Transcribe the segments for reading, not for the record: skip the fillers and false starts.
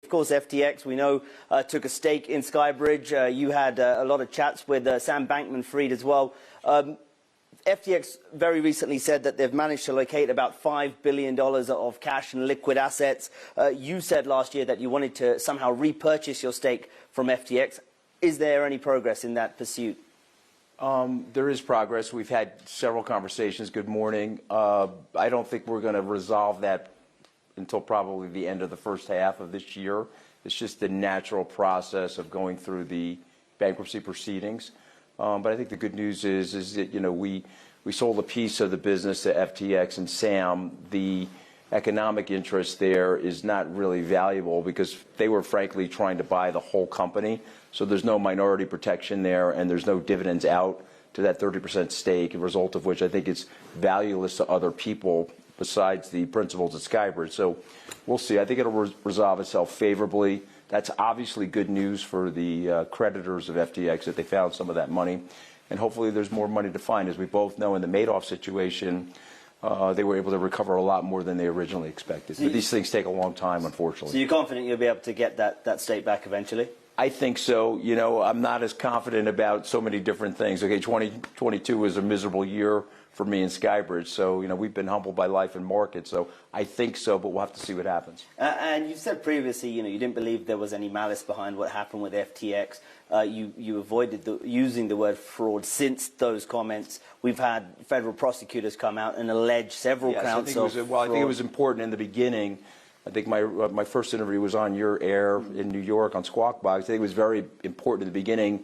Of course, FTX, we know, took a stake in SkyBridge. You had a lot of chats with Sam Bankman-Fried as well. FTX very recently said that they've managed to locate about $5 billion of cash and liquid assets. You said last year that you wanted to somehow repurchase your stake from FTX. Is there any progress in that pursuit? There is progress. We've had several conversations. Good morning. I don't think we're going to resolve that until probably the end of the first half of this year. It's just the natural process of going through the bankruptcy proceedings. But I think the good news is that, you know, we sold a piece of the business to FTX and Sam. The economic interest there is not really valuable because they were frankly trying to buy the whole company. So there's no minority protection there, and there's no dividends out to that 30% stake, a result of which I think it's valueless to other people besides the principals at SkyBridge. So we'll see. I think it'll resolve itself favorably. That's obviously good news for the creditors of FTX that they found some of that money. And hopefully there's more money to find. As we both know, in the Madoff situation, they were able to recover a lot more than they originally expected. But these things take a long time, unfortunately. So you're confident you'll be able to get that stake back eventually? I think so. You know, I'm not as confident about so many different things. Okay, 2022 was a miserable year for me in SkyBridge. So, you know, we've been humbled by life and markets. So I think so, but we'll have to see what happens. And you said previously, you know, you didn't believe there was any malice behind what happened with FTX. You avoided using the word fraud since those comments. We've had federal prosecutors come out and allege several counts of fraud. Well, I think it was important in the beginning. I think my first interview was on your air in New York on Squawk Box. I think it was very important in the beginning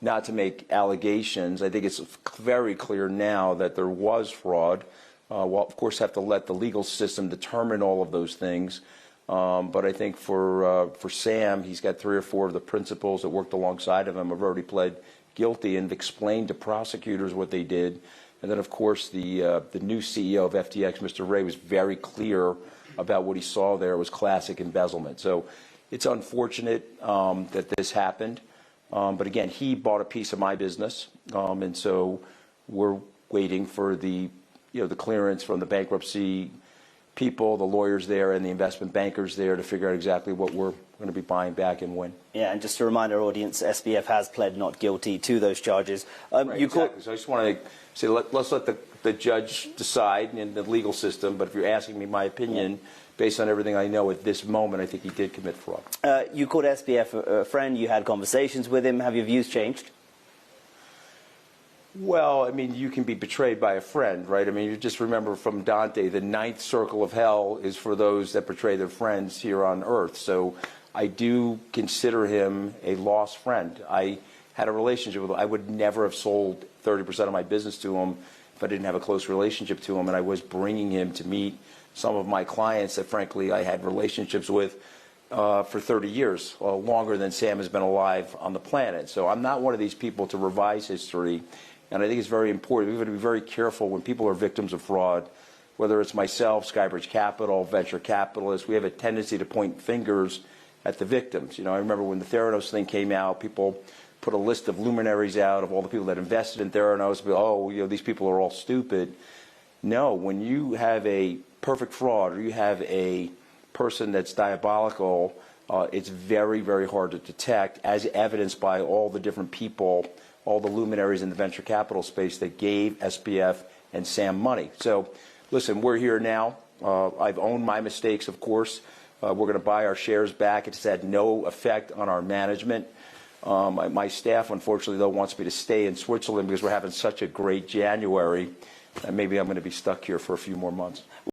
not to make allegations. I think it's very clear now that there was fraud. We'll, of course, have to let the legal system determine all of those things. But I think for Sam, he's got 3 or 4 of the principals that worked alongside of him have already pled guilty and explained to prosecutors what they did. And then, of course, the new CEO of FTX, Mr. Ray, was very clear about what he saw there. It was classic embezzlement. So it's unfortunate that this happened. But again, he bought a piece of my business, and so we're waiting for the clearance from the bankruptcy people, the lawyers there, and the investment bankers there to figure out exactly what we're going to be buying back and when. Yeah, and just to remind our audience, SBF has pled not guilty to those charges. Right, exactly. So I just want to say, let's let the judge decide in the legal system. But if you're asking me my opinion, based on everything I know at this moment, I think he did commit fraud. You called SBF a friend. You had conversations with him. Have your views changed? Well, I mean, you can be betrayed by a friend, right? I mean, you just remember from Dante, the 9th circle of hell is for those that betray their friends here on earth. So I do consider him a lost friend. I had a relationship with him. I would never have sold 30% of my business to him if I didn't have a close relationship to him. And I was bringing him to meet some of my clients that, frankly, I had relationships with for 30 years, longer than Sam has been alive on the planet. So I'm not one of these people to revise history. And I think it's very important. We've got to be very careful when people are victims of fraud, whether it's myself, SkyBridge Capital, venture capitalists. We have a tendency to point fingers at the victims. You know, I remember when the Theranos thing came out, people put a list of luminaries out of all the people that invested in Theranos. Oh, you know, these people are all stupid. No, when you have a perfect fraud or you have a person that's diabolical, it's very, very hard to detect, as evidenced by all the different people, all the luminaries in the venture capital space that gave SBF and Sam money. So, listen, we're here now. I've owned my mistakes, of course. We're going to buy our shares back. It's had no effect on our management. My staff, unfortunately, though, wants me to stay in Switzerland because we're having such a great January. And maybe I'm going to be stuck here for a few more months.